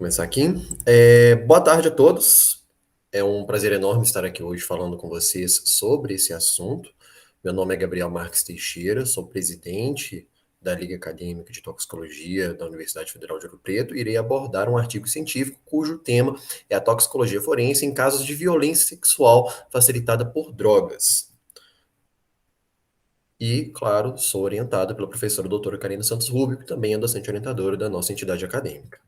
Começar aqui. Boa tarde a todos. É um prazer enorme estar aqui hoje falando com vocês sobre esse assunto. Meu nome é Gabriel Marques Teixeira, sou presidente da Liga Acadêmica de Toxicologia da Universidade Federal de Ouro Preto e irei abordar um artigo científico cujo tema é a toxicologia forense em casos de violência sexual facilitada por drogas. E, claro, sou orientado pela professora doutora Karina Santos Rubio, que também é docente orientadora da nossa entidade acadêmica.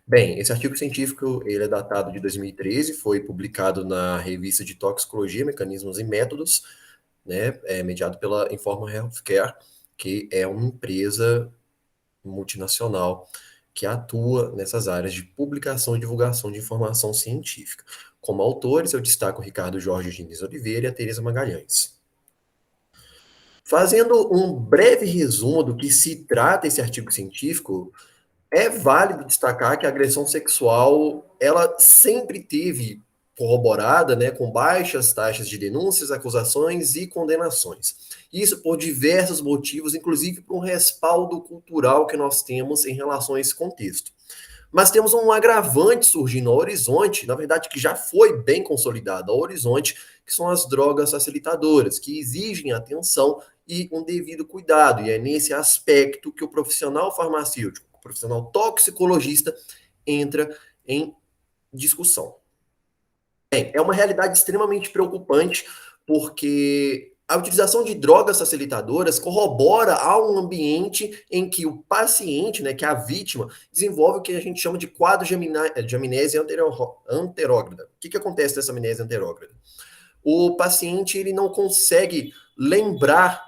Bem, esse artigo científico ele é datado de 2013, foi publicado na revista de Toxicologia, Mecanismos e Métodos, né, mediado pela Informa Healthcare, que é uma empresa multinacional que atua nessas áreas de publicação e divulgação de informação científica. Como autores, eu destaco o Ricardo Jorge Diniz Oliveira e a Teresa Magalhães. Fazendo um breve resumo do que se trata esse artigo científico, é válido destacar que a agressão sexual, ela sempre teve corroborada, né, com baixas taxas de denúncias, acusações e condenações. Isso por diversos motivos, inclusive por um respaldo cultural que nós temos em relação a esse contexto. Mas temos um agravante surgindo ao horizonte, na verdade que já foi bem consolidado ao horizonte, que são as drogas facilitadoras, que exigem atenção e um devido cuidado. E é nesse aspecto que o profissional farmacêutico, o profissional toxicologista, entra em discussão. Bem, é uma realidade extremamente preocupante, porque a utilização de drogas facilitadoras corrobora a um ambiente em que o paciente, né, que é a vítima, desenvolve o que a gente chama de quadro de amnésia anterógrada. O que acontece nessa amnésia anterógrada? O paciente ele não consegue lembrar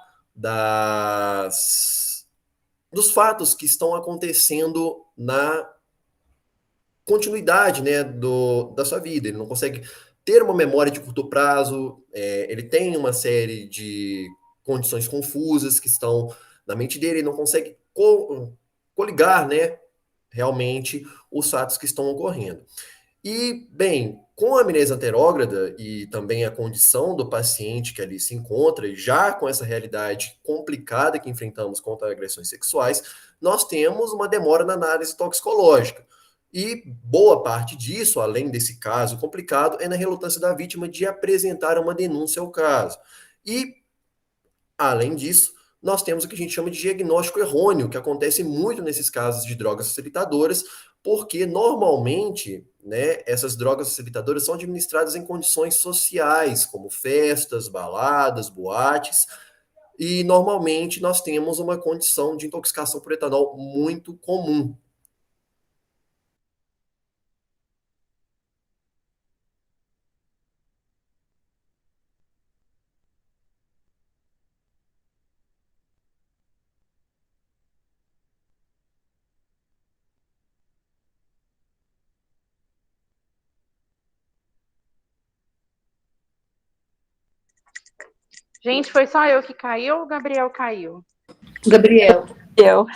dos fatos que estão acontecendo na continuidade, né, da sua vida. Ele não consegue ter uma memória de curto prazo, ele tem uma série de condições confusas que estão na mente dele, ele não consegue coligar, né, realmente os fatos que estão ocorrendo. E, bem, com a amnésia anterógrada e também a condição do paciente que ali se encontra, já com essa realidade complicada que enfrentamos contra agressões sexuais, nós temos uma demora na análise toxicológica. E boa parte disso, além desse caso complicado, é na relutância da vítima de apresentar uma denúncia ao caso. E, além disso, nós temos o que a gente chama de diagnóstico errôneo, que acontece muito nesses casos de drogas facilitadoras, porque normalmente, né, essas drogas facilitadoras são administradas em condições sociais, como festas, baladas, boates, e normalmente nós temos uma condição de intoxicação por etanol muito comum. Gente, foi só eu que caiu ou o Gabriel caiu? Gabriel. Eu.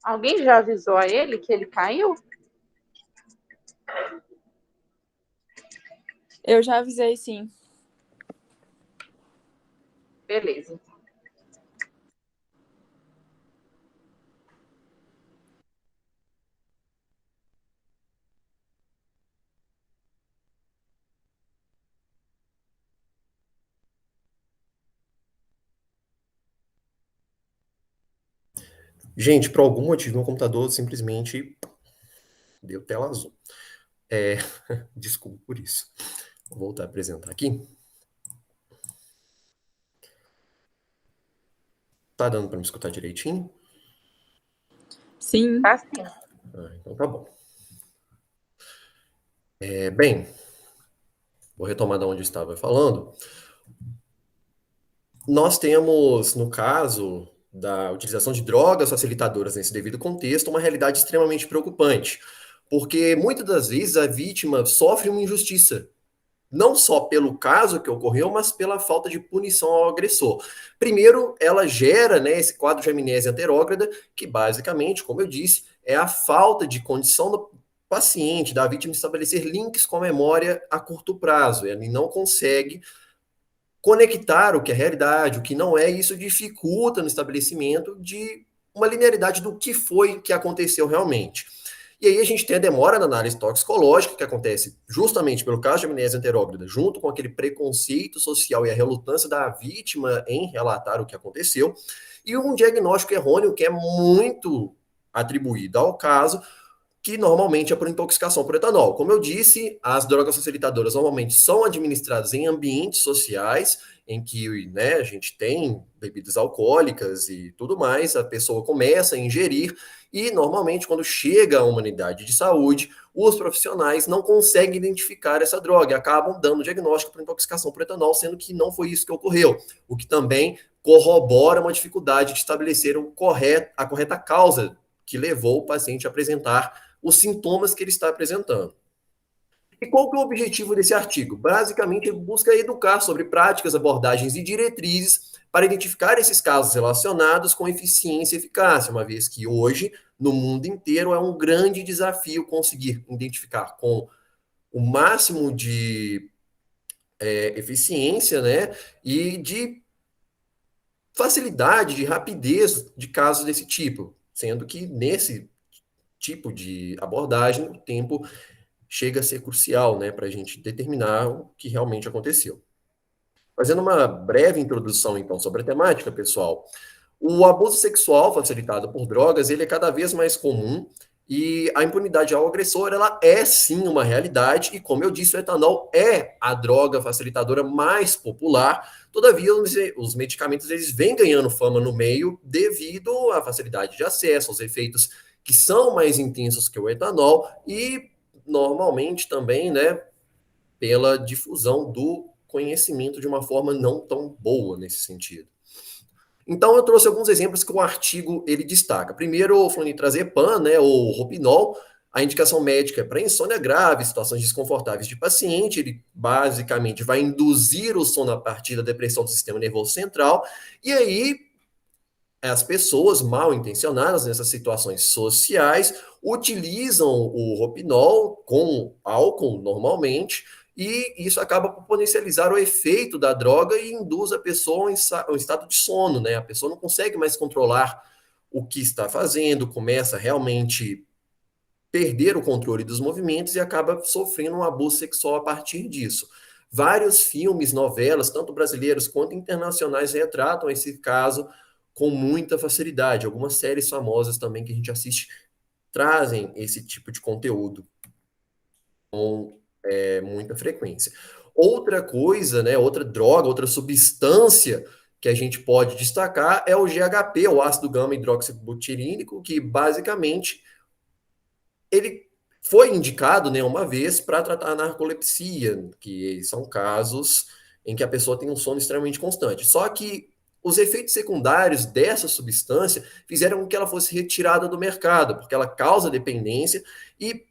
Alguém já avisou a ele que ele caiu? Eu já avisei, sim. Beleza. Gente, por algum motivo, meu computador simplesmente deu tela azul. Desculpa por isso. Vou voltar a apresentar aqui. Tá dando para me escutar direitinho? Sim. Tá sim. Então tá bom. Bem, vou retomar da onde eu estava falando. Nós temos, no caso da utilização de drogas facilitadoras nesse devido contexto, uma realidade extremamente preocupante, porque muitas das vezes a vítima sofre uma injustiça, não só pelo caso que ocorreu, mas pela falta de punição ao agressor. Primeiro, ela gera, né, esse quadro de amnésia anterógrada, que basicamente, como eu disse, é a falta de condição do paciente, da vítima, estabelecer links com a memória a curto prazo. Ele não consegue conectar o que é realidade, o que não é, e isso dificulta no estabelecimento de uma linearidade do que foi que aconteceu realmente. E aí a gente tem a demora na análise toxicológica, que acontece justamente pelo caso de amnésia anterógrada, junto com aquele preconceito social e a relutância da vítima em relatar o que aconteceu, e um diagnóstico errôneo que é muito atribuído ao caso, que normalmente é por intoxicação por etanol. Como eu disse, as drogas facilitadoras normalmente são administradas em ambientes sociais, em que, né, a gente tem bebidas alcoólicas e tudo mais, a pessoa começa a ingerir, e normalmente, quando chega a uma unidade de saúde, os profissionais não conseguem identificar essa droga e acabam dando diagnóstico por intoxicação por etanol, sendo que não foi isso que ocorreu, o que também corrobora uma dificuldade de estabelecer a correta causa que levou o paciente a apresentar os sintomas que ele está apresentando. E qual que é o objetivo desse artigo? Basicamente, ele busca educar sobre práticas, abordagens e diretrizes para identificar esses casos relacionados com eficiência e eficácia, uma vez que hoje, no mundo inteiro, é um grande desafio conseguir identificar com o máximo de eficiência, né, e de facilidade, de rapidez de casos desse tipo, sendo que nesse tipo de abordagem, o tempo chega a ser crucial, né, para a gente determinar o que realmente aconteceu. Fazendo uma breve introdução, então, sobre a temática, pessoal, o abuso sexual facilitado por drogas, ele é cada vez mais comum e a impunidade ao agressor, ela é sim uma realidade e, como eu disse, o etanol é a droga facilitadora mais popular. Todavia, os medicamentos eles vêm ganhando fama no meio devido à facilidade de acesso, aos efeitos que são mais intensos que o etanol e normalmente também, né, pela difusão do conhecimento de uma forma não tão boa nesse sentido. Então eu trouxe alguns exemplos que o artigo ele destaca. Primeiro, o flunitrazepam, né, ou Roupinol, a indicação médica é para insônia grave, situações desconfortáveis de paciente, ele basicamente vai induzir o sono a partir da depressão do sistema nervoso central, e aí as pessoas mal intencionadas nessas situações sociais utilizam o Roupinol com álcool normalmente, e isso acaba por potencializar o efeito da droga e induz a pessoa em estado de sono, né? A pessoa não consegue mais controlar o que está fazendo, começa a realmente perder o controle dos movimentos e acaba sofrendo um abuso sexual a partir disso. Vários filmes, novelas, tanto brasileiros quanto internacionais, retratam esse caso com muita facilidade. Algumas séries famosas também que a gente assiste trazem esse tipo de conteúdo com muita frequência. Outra coisa, né, outra droga, outra substância que a gente pode destacar é o GHP, o ácido gama hidroxibutirínico, que basicamente ele foi indicado, né, uma vez para tratar a narcolepsia, que são casos em que a pessoa tem um sono extremamente constante. Só que os efeitos secundários dessa substância fizeram com que ela fosse retirada do mercado, porque ela causa dependência e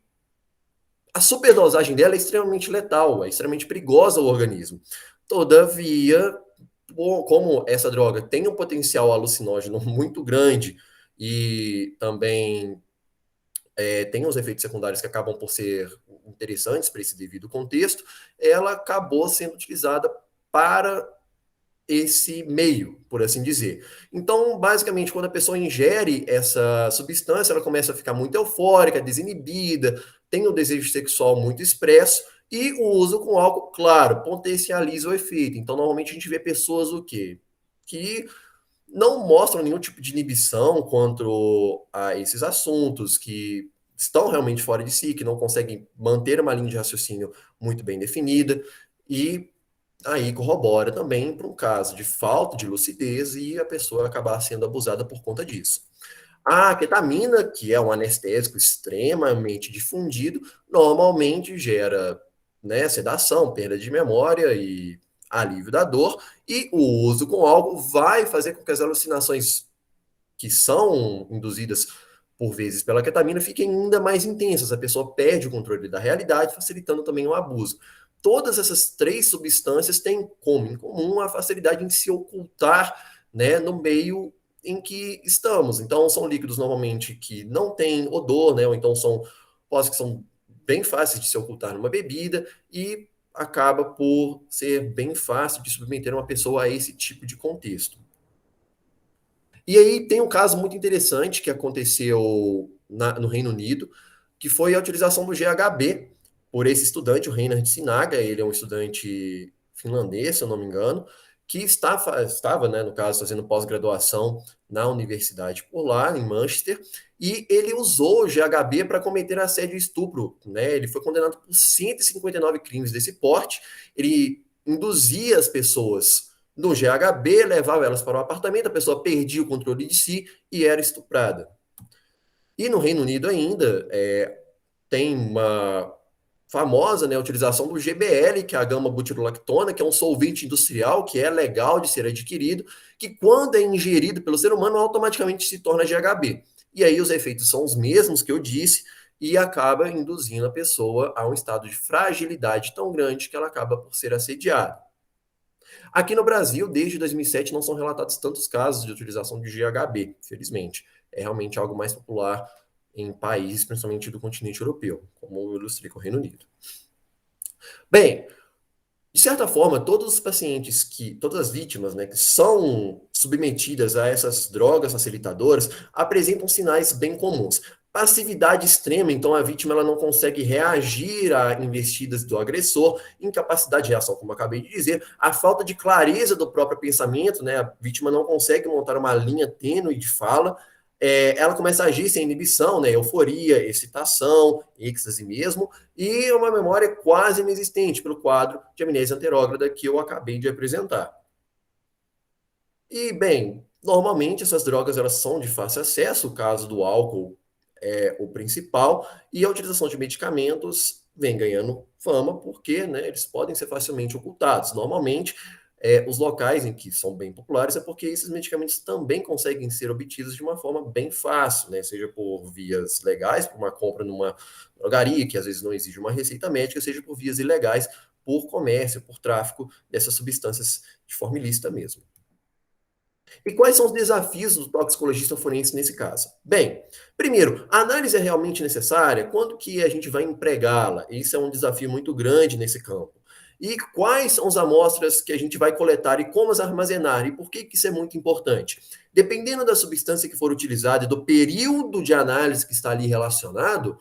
a superdosagem dela é extremamente letal, é extremamente perigosa ao organismo. Todavia, como essa droga tem um potencial alucinógeno muito grande e também tem os efeitos secundários que acabam por ser interessantes para esse devido contexto, ela acabou sendo utilizada para esse meio, por assim dizer. Então, basicamente, quando a pessoa ingere essa substância, ela começa a ficar muito eufórica, desinibida, tem o desejo sexual muito expresso, e o uso com álcool, claro, potencializa o efeito. Então, normalmente a gente vê pessoas o quê? Que não mostram nenhum tipo de inibição quanto a esses assuntos, que estão realmente fora de si, que não conseguem manter uma linha de raciocínio muito bem definida, e aí corrobora também para um caso de falta de lucidez e a pessoa acabar sendo abusada por conta disso. A ketamina, que é um anestésico extremamente difundido, normalmente gera, né, sedação, perda de memória e alívio da dor, e o uso com álcool vai fazer com que as alucinações que são induzidas por vezes pela ketamina fiquem ainda mais intensas. A pessoa perde o controle da realidade, facilitando também o abuso. Todas essas três substâncias têm como em comum a facilidade em se ocultar, né, no meio em que estamos. Então, são líquidos normalmente que não têm odor, né, ou então são pós que são bem fáceis de se ocultar numa bebida e acaba por ser bem fácil de submeter uma pessoa a esse tipo de contexto. E aí tem um caso muito interessante que aconteceu no Reino Unido, que foi a utilização do GHB por esse estudante, o Reinhard Sinaga. Ele é um estudante finlandês, se eu não me engano, que estava, né, no caso, fazendo pós-graduação na universidade por lá, em Manchester, e ele usou o GHB para cometer assédio e estupro. Né? Ele foi condenado por 159 crimes desse porte. Ele induzia as pessoas no GHB, levava elas para o apartamento, a pessoa perdia o controle de si e era estuprada. E no Reino Unido ainda tem uma famosa, né, utilização do GBL, que é a gama-butirolactona, que é um solvente industrial que é legal de ser adquirido, que quando é ingerido pelo ser humano automaticamente se torna GHB. E aí os efeitos são os mesmos que eu disse e acaba induzindo a pessoa a um estado de fragilidade tão grande que ela acaba por ser assediada. Aqui no Brasil, desde 2007, não são relatados tantos casos de utilização de GHB, felizmente. É realmente algo mais popular em países, principalmente do continente europeu, como eu ilustrei com o Reino Unido. Bem, de certa forma, todos os pacientes todas as vítimas, né, que são submetidas a essas drogas facilitadoras, apresentam sinais bem comuns. Passividade extrema, então a vítima ela não consegue reagir a investidas do agressor, incapacidade de reação, como eu acabei de dizer, a falta de clareza do próprio pensamento, né, a vítima não consegue montar uma linha tênue de fala, ela começa a agir sem inibição, né, euforia, excitação, êxtase mesmo, e uma memória quase inexistente pelo quadro de amnésia anterógrada que eu acabei de apresentar. E, bem, normalmente essas drogas elas são de fácil acesso, o caso do álcool é o principal, e a utilização de medicamentos vem ganhando fama porque, né, eles podem ser facilmente ocultados. Normalmente, os locais em que são bem populares é porque esses medicamentos também conseguem ser obtidos de uma forma bem fácil, né, seja por vias legais, por uma compra numa drogaria, que às vezes não exige uma receita médica, seja por vias ilegais, por comércio, por tráfico dessas substâncias de forma ilícita mesmo. E quais são os desafios do toxicologista forense nesse caso? Bem, primeiro, a análise é realmente necessária? Quando que a gente vai empregá-la? Isso é um desafio muito grande nesse campo. E quais são as amostras que a gente vai coletar e como as armazenar? E por que isso é muito importante? Dependendo da substância que for utilizada e do período de análise que está ali relacionado,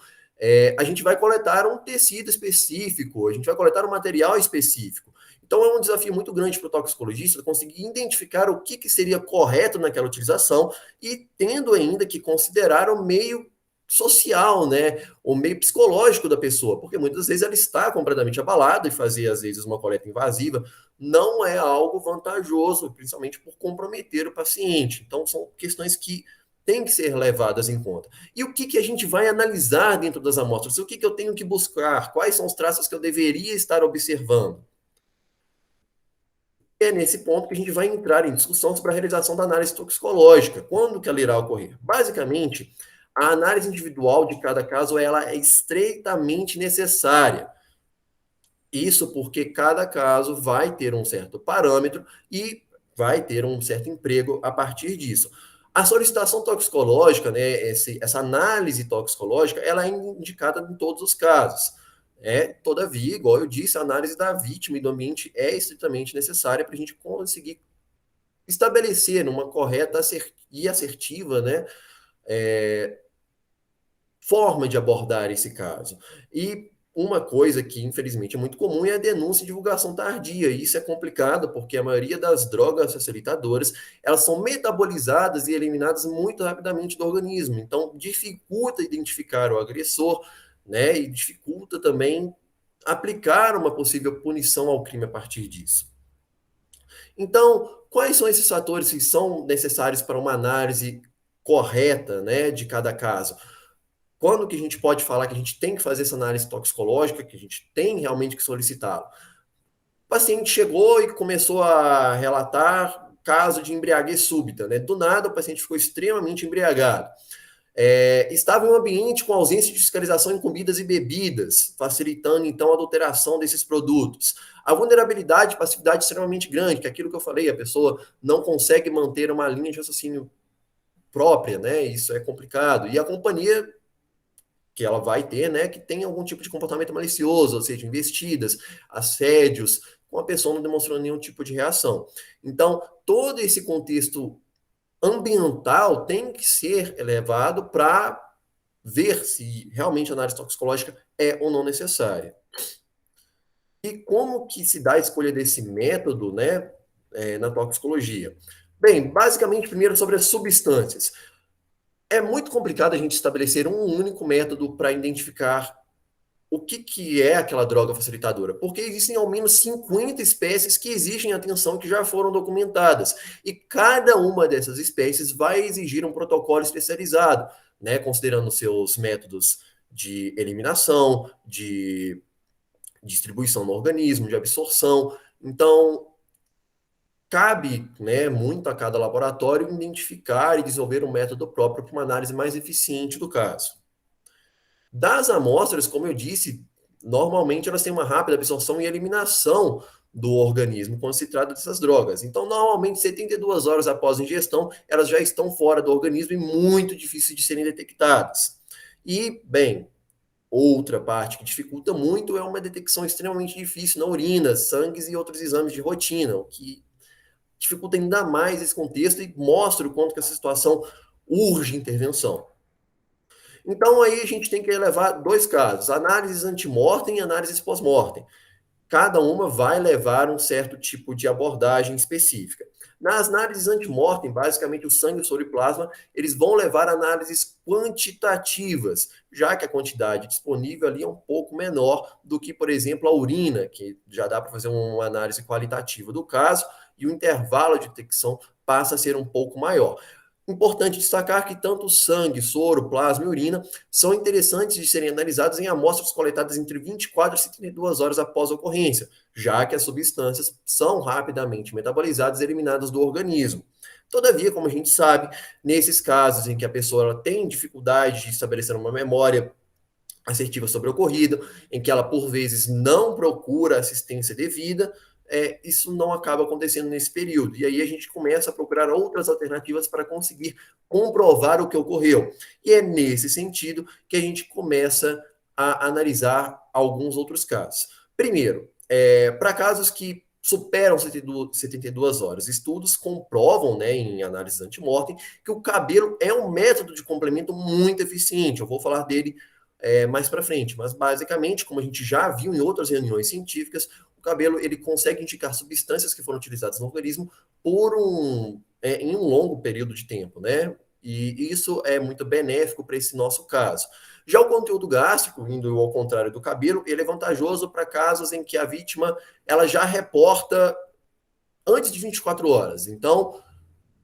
a gente vai coletar um tecido específico, a gente vai coletar um material específico. Então é um desafio muito grande para o toxicologista conseguir identificar o que seria correto naquela utilização e tendo ainda que considerar o meio social, né, o meio psicológico da pessoa, porque muitas vezes ela está completamente abalada e fazer às vezes uma coleta invasiva não é algo vantajoso, principalmente por comprometer o paciente. Então são questões que têm que ser levadas em conta. E o que a gente vai analisar dentro das amostras? O que eu tenho que buscar? Quais são os traços que eu deveria estar observando? É nesse ponto que a gente vai entrar em discussão sobre a realização da análise toxicológica. Quando que ela irá ocorrer? Basicamente, a análise individual de cada caso ela é estreitamente necessária. Isso porque cada caso vai ter um certo parâmetro e vai ter um certo emprego a partir disso. A solicitação toxicológica, né, essa análise toxicológica, ela é indicada em todos os casos. Todavia, igual eu disse, a análise da vítima e do ambiente é estritamente necessária para a gente conseguir estabelecer uma correta e assertiva, né, forma de abordar esse caso. E uma coisa que, infelizmente, é muito comum é a denúncia e divulgação tardia. E isso é complicado porque a maioria das drogas facilitadoras, elas são metabolizadas e eliminadas muito rapidamente do organismo. Então, dificulta identificar o agressor, né? E dificulta também aplicar uma possível punição ao crime a partir disso. Então, quais são esses fatores que são necessários para uma análise correta, né, de cada caso. Quando que a gente pode falar que a gente tem que fazer essa análise toxicológica, que a gente tem realmente que solicitá-lo? O paciente chegou e começou a relatar caso de embriaguez súbita, né? Do nada, o paciente ficou extremamente embriagado. Estava em um ambiente com ausência de fiscalização em comidas e bebidas, facilitando, então, a adulteração desses produtos. A vulnerabilidade e passividade extremamente grande, que é aquilo que eu falei, a pessoa não consegue manter uma linha de raciocínio própria, né? Isso é complicado. E a companhia que ela vai ter, né, que tem algum tipo de comportamento malicioso, ou seja, investidas, assédios, com a pessoa não demonstrando nenhum tipo de reação. Então, todo esse contexto ambiental tem que ser elevado para ver se realmente a análise toxicológica é ou não necessária. E como que se dá a escolha desse método, né, na toxicologia? Bem, basicamente, primeiro sobre as substâncias. É muito complicado a gente estabelecer um único método para identificar o que é aquela droga facilitadora, porque existem ao menos 50 espécies que exigem atenção que já foram documentadas, e cada uma dessas espécies vai exigir um protocolo especializado, né, considerando seus métodos de eliminação, de distribuição no organismo, de absorção. Então, cabe, né, muito a cada laboratório identificar e desenvolver um método próprio para uma análise mais eficiente do caso. Das amostras, como eu disse, normalmente elas têm uma rápida absorção e eliminação do organismo quando se trata dessas drogas. Então, normalmente, 72 horas após a ingestão, elas já estão fora do organismo e muito difíceis de serem detectadas. E, bem, outra parte que dificulta muito é uma detecção extremamente difícil na urina, sangues e outros exames de rotina, o que dificulta ainda mais esse contexto e mostra o quanto que essa situação urge intervenção. Então, aí a gente tem que levar dois casos: análises antemortem e análises pós-mortem. Cada uma vai levar um certo tipo de abordagem específica. Nas análises antemortem, basicamente o sangue, o soro e plasma, eles vão levar análises quantitativas, já que a quantidade disponível ali é um pouco menor do que, por exemplo, a urina, que já dá para fazer uma análise qualitativa do caso, e o intervalo de detecção passa a ser um pouco maior. Importante destacar que tanto sangue, soro, plasma e urina são interessantes de serem analisados em amostras coletadas entre 24 e 72 horas após a ocorrência, já que as substâncias são rapidamente metabolizadas e eliminadas do organismo. Todavia, como a gente sabe, nesses casos em que a pessoa ela tem dificuldade de estabelecer uma memória assertiva sobre o ocorrido, em que ela, por vezes, não procura assistência devida, isso não acaba acontecendo nesse período. E aí a gente começa a procurar outras alternativas para conseguir comprovar o que ocorreu. E é nesse sentido que a gente começa a analisar alguns outros casos. Primeiro, para casos que superam 72 horas, estudos comprovam, né, em análises antemortem, que o cabelo é um método de complemento muito eficiente. Eu vou falar dele mais para frente, mas basicamente, como a gente já viu em outras reuniões científicas, o cabelo ele consegue indicar substâncias que foram utilizadas no organismo em um longo período de tempo, né? E isso é muito benéfico para esse nosso caso. Já o conteúdo gástrico, indo ao contrário do cabelo, ele é vantajoso para casos em que a vítima ela já reporta antes de 24 horas. Então,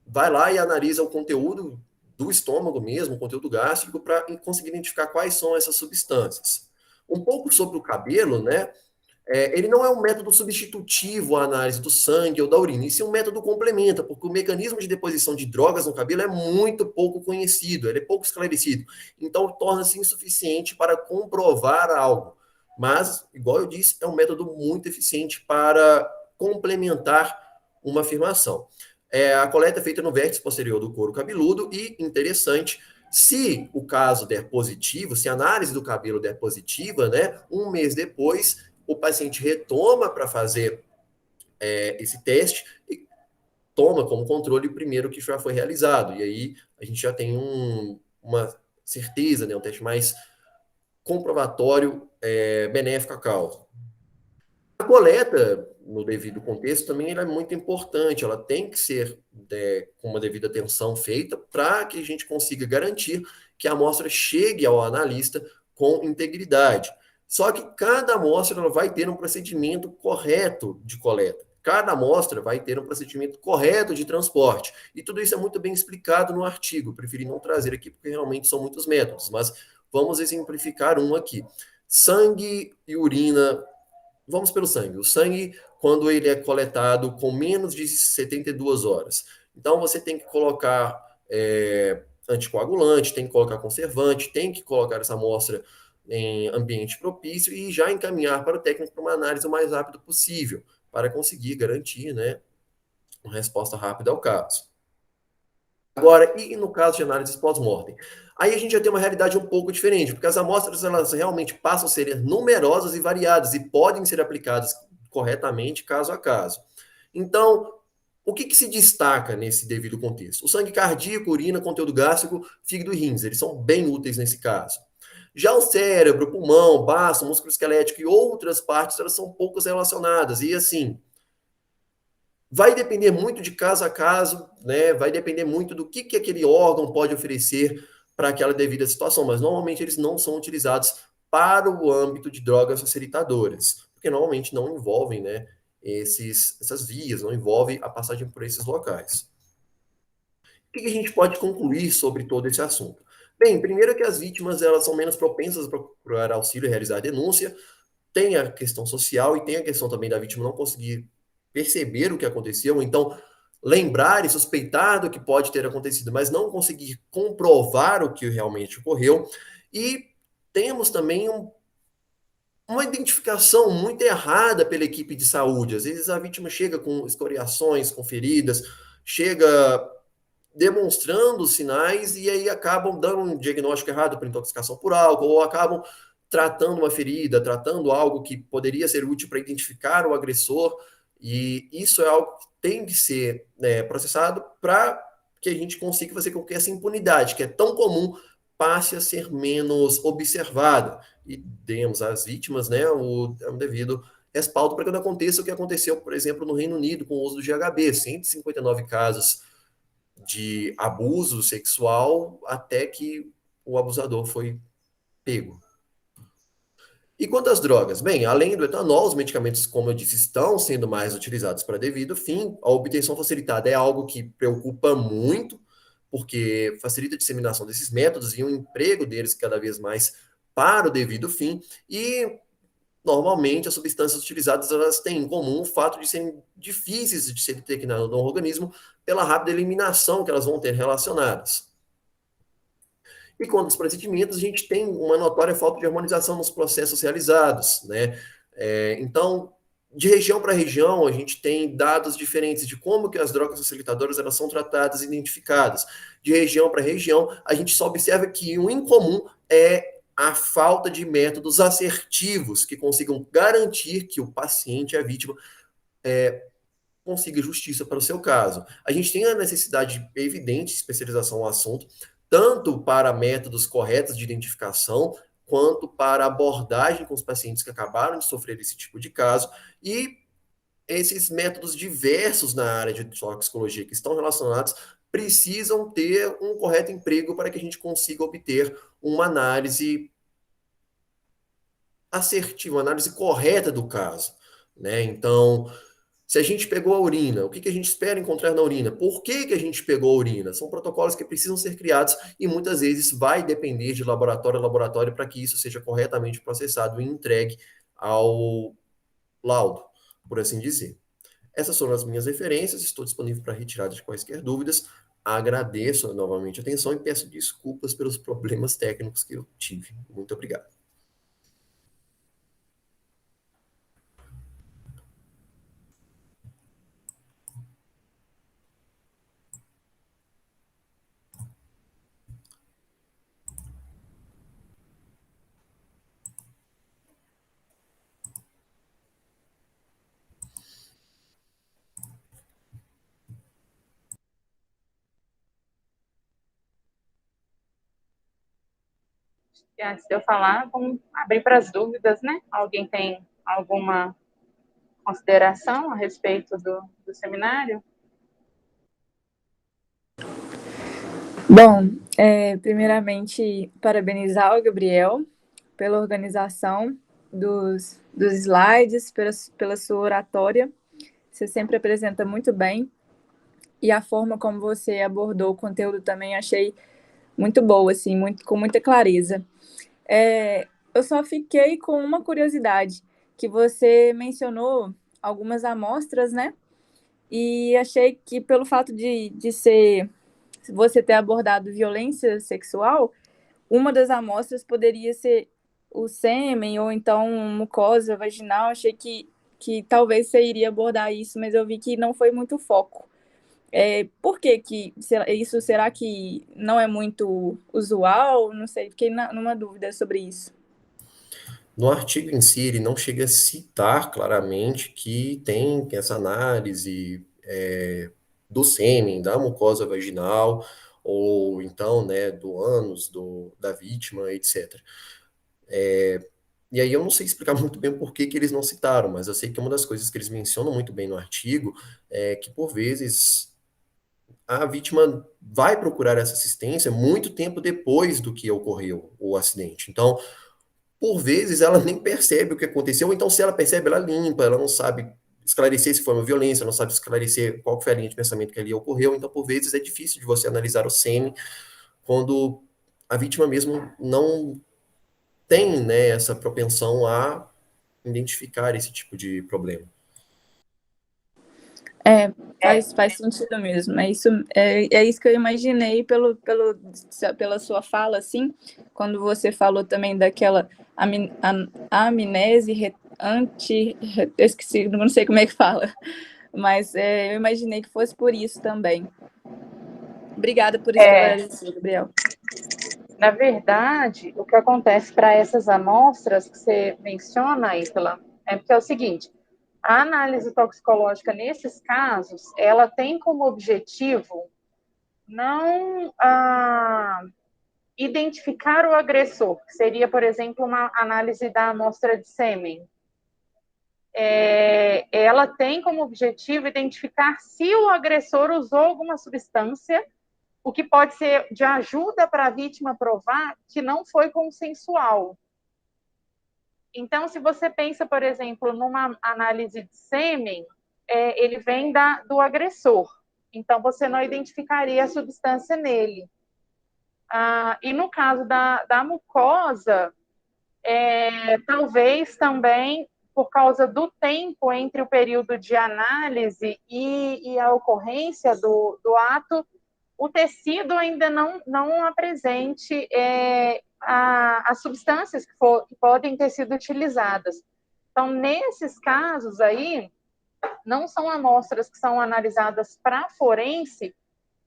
vai lá e analisa o conteúdo do estômago mesmo, o conteúdo gástrico, para conseguir identificar quais são essas substâncias. Um pouco sobre o cabelo, né? Ele não é um método substitutivo à análise do sangue ou da urina, isso é um método complementa, porque o mecanismo de deposição de drogas no cabelo é muito pouco conhecido, ele é pouco esclarecido, então torna-se insuficiente para comprovar algo. Mas, igual eu disse, é um método muito eficiente para complementar uma afirmação. A coleta é feita no vértice posterior do couro cabeludo e, interessante, se o caso der positivo, se a análise do cabelo der positiva, né, um mês depois, o paciente retoma para fazer esse teste e toma como controle o primeiro que já foi realizado. E aí a gente já tem uma certeza, né, um teste mais comprovatório, benéfico à causa. A coleta, no devido contexto, também ela é muito importante, ela tem que ser com uma devida atenção feita para que a gente consiga garantir que a amostra chegue ao analista com integridade. Só que cada amostra ela vai ter um procedimento correto de coleta. Cada amostra vai ter um procedimento correto de transporte. E tudo isso é muito bem explicado no artigo. Preferi não trazer aqui porque realmente são muitos métodos, mas vamos exemplificar um aqui. Sangue e urina. Vamos pelo sangue. O sangue, quando ele é coletado com menos de 72 horas. Então, você tem que colocar anticoagulante, tem que colocar conservante, tem que colocar essa amostra em ambiente propício e já encaminhar para o técnico para uma análise o mais rápido possível, para conseguir garantir, né, uma resposta rápida ao caso. Agora, e no caso de análise pós-mortem? Aí a gente já tem uma realidade um pouco diferente, porque as amostras elas realmente passam a ser numerosas e variadas e podem ser aplicadas corretamente caso a caso. Então, o que se destaca nesse devido contexto? O sangue cardíaco, urina, conteúdo gástrico, fígado e rins, eles são bem úteis nesse caso. Já o cérebro, pulmão, baço, músculo esquelético e outras partes, elas são poucas relacionadas. E assim, vai depender muito de caso a caso, né? Vai depender muito do que aquele órgão pode oferecer para aquela devida situação, mas normalmente eles não são utilizados para o âmbito de drogas facilitadoras, porque normalmente não envolvem, né, essas vias, não envolve a passagem por esses locais. O que a gente pode concluir sobre todo esse assunto? Bem, primeiro que as vítimas elas são menos propensas a procurar auxílio e realizar a denúncia, tem a questão social e tem a questão também da vítima não conseguir perceber o que aconteceu, ou então lembrar e suspeitar do que pode ter acontecido, mas não conseguir comprovar o que realmente ocorreu. E temos também uma identificação muito errada pela equipe de saúde. Às vezes a vítima chega com escoriações, com feridas, chega demonstrando sinais e aí acabam dando um diagnóstico errado por intoxicação por álcool, ou acabam tratando uma ferida, tratando algo que poderia ser útil para identificar o agressor, e isso é algo que tem que ser, né, processado para que a gente consiga fazer com que essa impunidade, que é tão comum, passe a ser menos observada e demos às vítimas, né, o devido respaldo para que não aconteça o que aconteceu, por exemplo, no Reino Unido com o uso do GHB, 159 casos de abuso sexual até que o abusador foi pego. E quanto às drogas? Bem, além do etanol, os medicamentos, como eu disse, estão sendo mais utilizados para devido fim. A obtenção facilitada é algo que preocupa muito, porque facilita a disseminação desses métodos e o emprego deles cada vez mais para o devido fim. E normalmente as substâncias utilizadas elas têm em comum o fato de serem difíceis de ser detectadas no organismo pela rápida eliminação que elas vão ter relacionadas. E quanto aos procedimentos, a gente tem uma notória falta de harmonização nos processos realizados, né? Então, de região para região, a gente tem dados diferentes de como que as drogas facilitadoras elas são tratadas e identificadas. De região para região, a gente só observa que o incomum é a falta de métodos assertivos que consigam garantir que o paciente, a vítima, consiga justiça para o seu caso. A gente tem a necessidade evidente de especialização no assunto, tanto para métodos corretos de identificação, quanto para abordagem com os pacientes que acabaram de sofrer esse tipo de caso, e esses métodos diversos na área de toxicologia que estão relacionados precisam ter um correto emprego para que a gente consiga obter uma análise assertiva, uma análise correta do caso, né? Então, se a gente pegou a urina, o que a gente espera encontrar na urina? Por que a gente pegou a urina? São protocolos que precisam ser criados e muitas vezes vai depender de laboratório a laboratório para que isso seja corretamente processado e entregue ao laudo, por assim dizer. Essas foram as minhas referências, estou disponível para retirada de quaisquer dúvidas. Agradeço novamente a atenção e peço desculpas pelos problemas técnicos que eu tive. Muito obrigado. E antes de eu falar, vamos abrir para as dúvidas, né? Alguém tem alguma consideração a respeito do seminário? Bom, primeiramente, parabenizar o Gabriel pela organização dos slides, pela sua oratória. você sempre apresenta muito bem. E a forma como você abordou o conteúdo também achei muito boa, assim, com muita clareza. Eu só fiquei com uma curiosidade, que você mencionou algumas amostras, né? E achei que pelo fato de você ter abordado violência sexual, uma das amostras poderia ser o sêmen ou então mucosa vaginal. Achei que talvez você iria abordar isso, mas eu vi que não foi muito foco. Por que isso, será que não é muito usual? Não sei, fiquei numa dúvida sobre isso. No artigo em si, ele não chega a citar claramente que tem essa análise do sêmen, da mucosa vaginal, ou então, né, do ânus da vítima, etc. E aí eu não sei explicar muito bem por que eles não citaram, mas eu sei que uma das coisas que eles mencionam muito bem no artigo é que, por vezes, a vítima vai procurar essa assistência muito tempo depois do que ocorreu o acidente. Então, por vezes ela nem percebe o que aconteceu, ou então se ela percebe, ela limpa, ela não sabe esclarecer se foi uma violência, não sabe esclarecer qual foi a linha de pensamento que ali ocorreu, então por vezes é difícil de você analisar o sêmen quando a vítima mesmo não tem, né, essa propensão a identificar esse tipo de problema. É, faz sentido mesmo. É isso que eu imaginei pela sua fala, assim, quando você falou também daquela amnese eu esqueci, não sei como é que fala, mas eu imaginei que fosse por isso também. Obrigada por esclarecer, Gabriel. Na verdade, o que acontece para essas amostras que você menciona, Ítala, é porque é o seguinte: a análise toxicológica nesses casos, ela tem como objetivo não identificar o agressor, que seria, por exemplo, uma análise da amostra de sêmen. Ela tem como objetivo identificar se o agressor usou alguma substância, o que pode ser de ajuda para a vítima provar que não foi consensual. Então, se você pensa, por exemplo, numa análise de sêmen, ele vem do agressor. Então, você não identificaria a substância nele. E no caso da mucosa, talvez também por causa do tempo entre o período de análise e a ocorrência do ato, o tecido ainda não apresente as substâncias que podem ter sido utilizadas. Então, nesses casos aí, não são amostras que são analisadas para forense,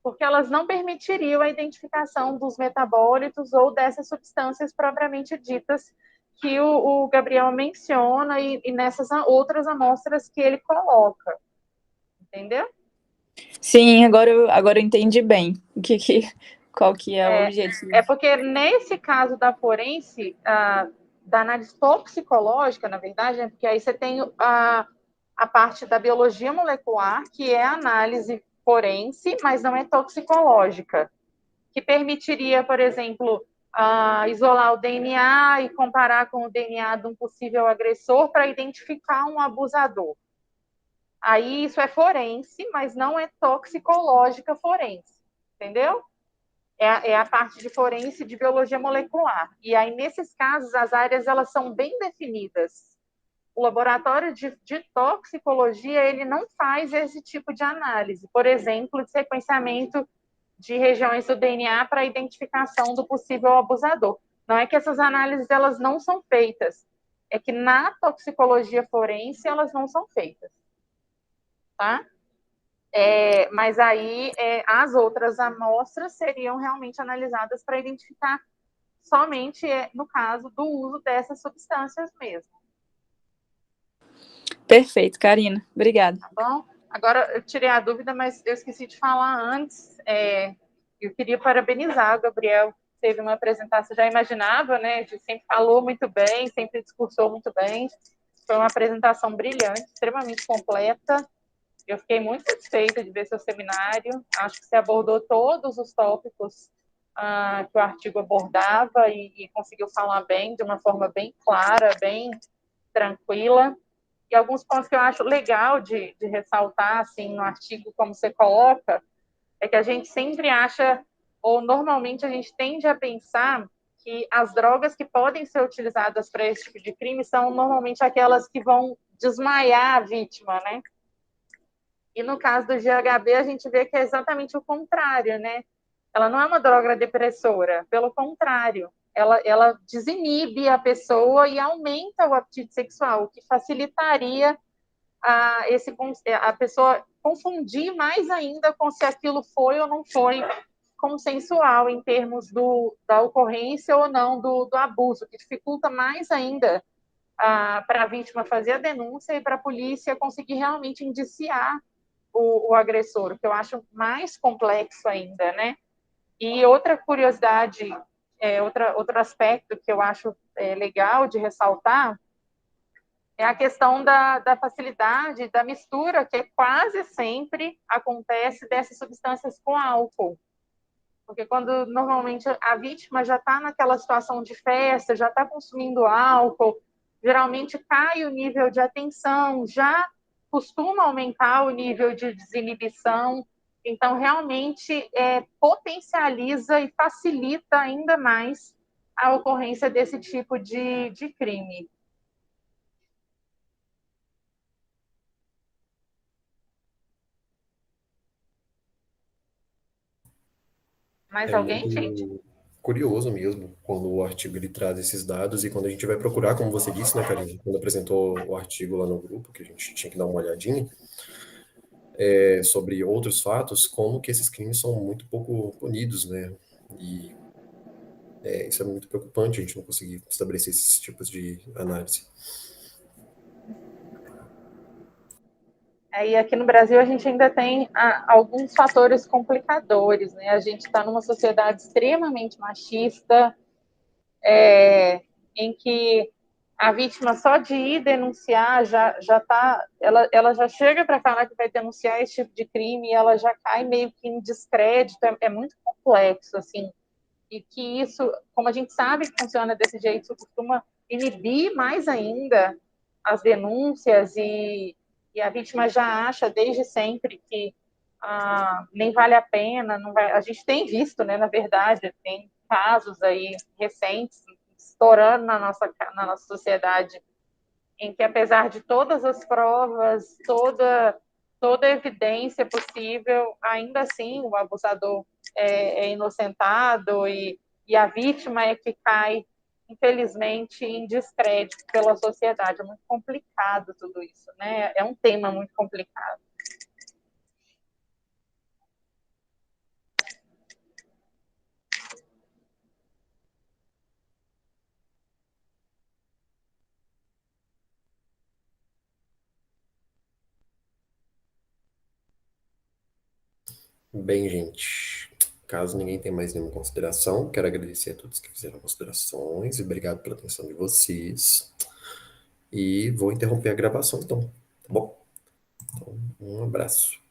porque elas não permitiriam a identificação dos metabólitos ou dessas substâncias propriamente ditas que o Gabriel menciona e nessas outras amostras que ele coloca. Entendeu? Sim, agora eu entendi bem qual que é o objetivo. Porque nesse caso da forense, da análise toxicológica, na verdade, porque aí você tem a parte da biologia molecular, que é a análise forense, mas não é toxicológica, que permitiria, por exemplo, isolar o DNA e comparar com o DNA de um possível agressor para identificar um abusador. Aí isso é forense, mas não é toxicológica forense, entendeu? É a parte de forense de biologia molecular. E aí, nesses casos, as áreas elas são bem definidas. O laboratório de toxicologia ele não faz esse tipo de análise, por exemplo, de sequenciamento de regiões do DNA para identificação do possível abusador. Não é que essas análises elas não são feitas, é que na toxicologia forense elas não são feitas. Tá? Mas aí as outras amostras seriam realmente analisadas para identificar somente no caso do uso dessas substâncias mesmo. Perfeito, Karina. Obrigada. Tá bom? Agora, eu tirei a dúvida, mas eu esqueci de falar antes. Eu queria parabenizar o Gabriel. Teve uma apresentação, já imaginava, né? Sempre falou muito bem, sempre discursou muito bem. Foi uma apresentação brilhante, extremamente completa. Eu fiquei muito satisfeita de ver seu seminário. Acho que você abordou todos os tópicos que o artigo abordava e conseguiu falar bem, de uma forma bem clara, bem tranquila. E alguns pontos que eu acho legal de ressaltar, assim, no artigo, como você coloca, é que a gente sempre acha, ou normalmente a gente tende a pensar que as drogas que podem ser utilizadas para esse tipo de crime são normalmente aquelas que vão desmaiar a vítima, né? E no caso do GHB, a gente vê que é exatamente o contrário, né? Ela não é uma droga depressora, pelo contrário, ela desinibe a pessoa e aumenta o apetite sexual, o que facilitaria a pessoa confundir mais ainda com se aquilo foi ou não foi consensual em termos da ocorrência ou não do abuso, que dificulta mais ainda para a vítima fazer a denúncia e para a polícia conseguir realmente indiciar o agressor, o que eu acho mais complexo ainda, né? E outra curiosidade, outro aspecto que eu acho legal de ressaltar é a questão da facilidade, da mistura, que quase sempre acontece dessas substâncias com álcool. Porque quando normalmente a vítima já está naquela situação de festa, já está consumindo álcool, geralmente cai o nível de atenção, já costuma aumentar o nível de desinibição, então realmente potencializa e facilita ainda mais a ocorrência desse tipo de crime. Mais É alguém, gente? muito curioso mesmo quando o artigo ele traz esses dados e quando a gente vai procurar, como você disse, né, Karine, quando apresentou o artigo lá no grupo, que a gente tinha que dar uma olhadinha, sobre outros fatos, como que esses crimes são muito pouco punidos, né? E isso é muito preocupante, a gente não conseguir estabelecer esses tipos de análise. E aqui no Brasil a gente ainda tem alguns fatores complicadores, né? A gente está numa sociedade extremamente machista, em que a vítima só de ir denunciar já tá, ela já chega para falar que vai denunciar esse tipo de crime e ela já cai meio que em descrédito, é muito complexo, assim, e que isso, como a gente sabe que funciona desse jeito, isso costuma inibir mais ainda as denúncias e a vítima já acha desde sempre que nem vale a pena, não vai, a gente tem visto, né, na verdade, tem casos aí recentes estourando na nossa sociedade, em que apesar de todas as provas, toda a evidência possível, ainda assim o abusador é inocentado e a vítima é que cai, infelizmente, em descrédito pela sociedade. É muito complicado tudo isso, né? É um tema muito complicado. Bem, gente, caso ninguém tenha mais nenhuma consideração, quero agradecer a todos que fizeram considerações e obrigado pela atenção de vocês. E vou interromper a gravação, então, tá bom? Então, um abraço.